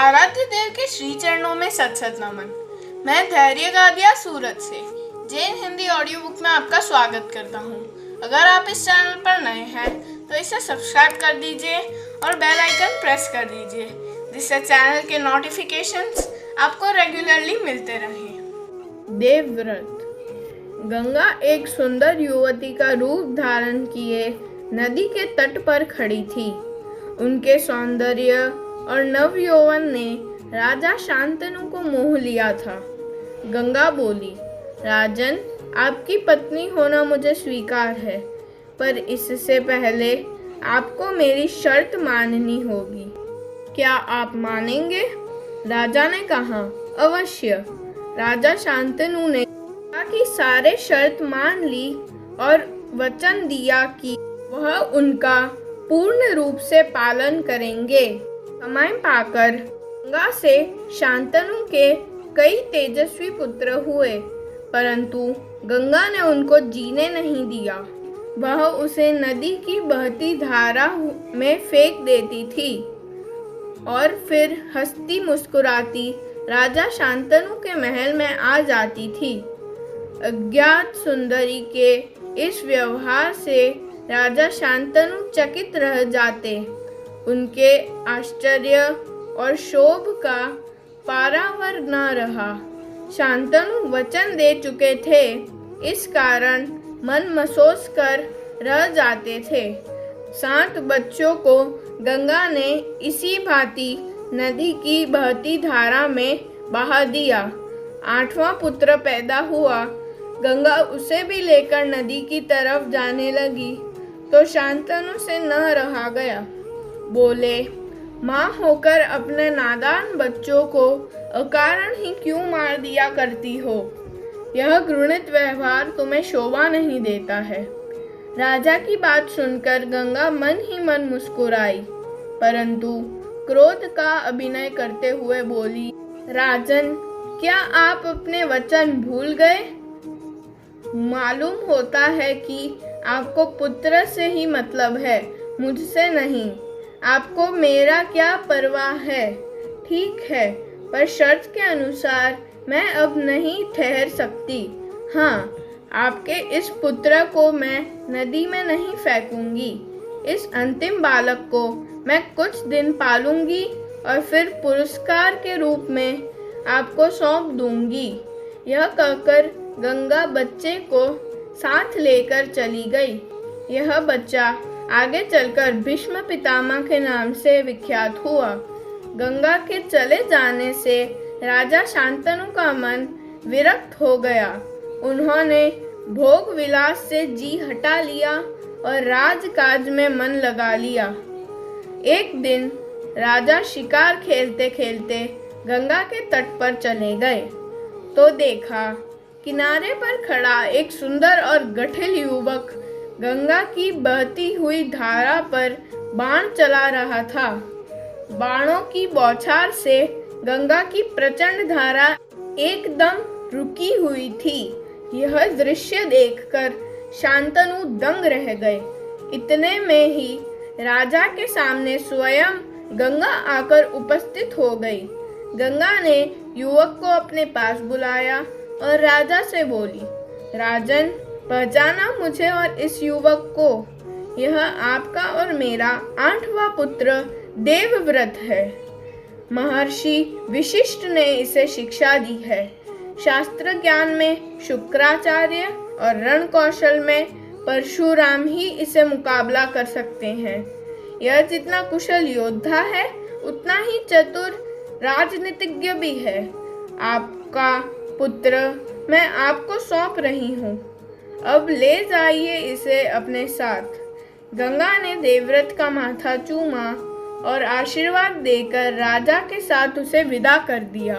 आराध्य देव के श्री चरणों में सत सत नमन। मैं धैर्य गादिया सूरत से जैन हिंदी ऑडियो बुक में आपका स्वागत करता हूँ। अगर आप इस चैनल पर नए हैं तो इसे सब्सक्राइब कर दीजिए और बेल आइकन प्रेस कर दीजिए, जिससे चैनल के नोटिफिकेशंस आपको रेगुलरली मिलते रहें। देवव्रत। गंगा एक सुंदर युवती का रूप धारण किए नदी के तट पर खड़ी थी। उनके सौंदर्य और नव यौवन ने राजा शांतनु को मोह लिया था। गंगा बोली, राजन, आपकी पत्नी होना मुझे स्वीकार है, पर इससे पहले आपको मेरी शर्त माननी होगी। क्या आप मानेंगे? राजा ने कहा, अवश्य। राजा शांतनु ने की सारे शर्त मान ली और वचन दिया कि वह उनका पूर्ण रूप से पालन करेंगे। समय पाकर गंगा से शांतनु के कई तेजस्वी पुत्र हुए, परंतु गंगा ने उनको जीने नहीं दिया। वह उसे नदी की बहती धारा में फेंक देती थी और फिर हंसती मुस्कुराती राजा शांतनु के महल में आ जाती थी। अज्ञात सुंदरी के इस व्यवहार से राजा शांतनु चकित रह जाते। उनके आश्चर्य और शोभ का पारावर न रहा। शांतनु वचन दे चुके थे, इस कारण मन मसोस कर रह जाते थे। 7 बच्चों को गंगा ने इसी भांति नदी की बहती धारा में बहा दिया। 8वां पुत्र पैदा हुआ। गंगा उसे भी लेकर नदी की तरफ जाने लगी तो शांतनु से न रहा गया। बोले, माँ होकर अपने नादान बच्चों को अकारण ही क्यों मार दिया करती हो? यह घृणित व्यवहार तुम्हें शोभा नहीं देता है। राजा की बात सुनकर गंगा मन ही मन मुस्कुराई, परंतु क्रोध का अभिनय करते हुए बोली, राजन, क्या आप अपने वचन भूल गए? मालूम होता है कि आपको पुत्र से ही मतलब है, मुझसे नहीं। आपको मेरा क्या परवाह है? ठीक है, पर शर्त के अनुसार मैं अब नहीं ठहर सकती। हाँ, आपके इस पुत्र को मैं नदी में नहीं फेंकूंगी। इस अंतिम बालक को मैं कुछ दिन पालूंगी और फिर पुरस्कार के रूप में आपको सौंप दूंगी। यह कहकर गंगा बच्चे को साथ लेकर चली गई। यह बच्चा आगे चलकर भीष्म पितामह के नाम से विख्यात हुआ। गंगा के चले जाने से राजा शांतनु का मन विरक्त हो गया। उन्होंने भोग विलास से जी हटा लिया और राजकाज में मन लगा लिया। एक दिन राजा शिकार खेलते खेलते गंगा के तट पर चले गए तो देखा, किनारे पर खड़ा एक सुंदर और गठिल युवक गंगा की बहती हुई धारा पर बाण चला रहा था। बाणों की बौछार से गंगा की प्रचंड धारा एकदम रुकी हुई थी। यह दृश्य देखकर शांतनु दंग रह गए। इतने में ही राजा के सामने स्वयं गंगा आकर उपस्थित हो गई। गंगा ने युवक को अपने पास बुलाया और राजा से बोली, राजन, पहचाना मुझे और इस युवक को? यह आपका और मेरा 8वां पुत्र देवव्रत है। महर्षि विशिष्ट ने इसे शिक्षा दी है। शास्त्र ज्ञान में शुक्राचार्य और रण कौशल में परशुराम ही इसे मुकाबला कर सकते हैं। यह जितना कुशल योद्धा है, उतना ही चतुर राजनीतिज्ञ भी है। आपका पुत्र मैं आपको सौंप रही हूँ। अब ले जाइए इसे अपने साथ। गंगा ने देवव्रत का माथा चूमा और आशीर्वाद देकर राजा के साथ उसे विदा कर दिया।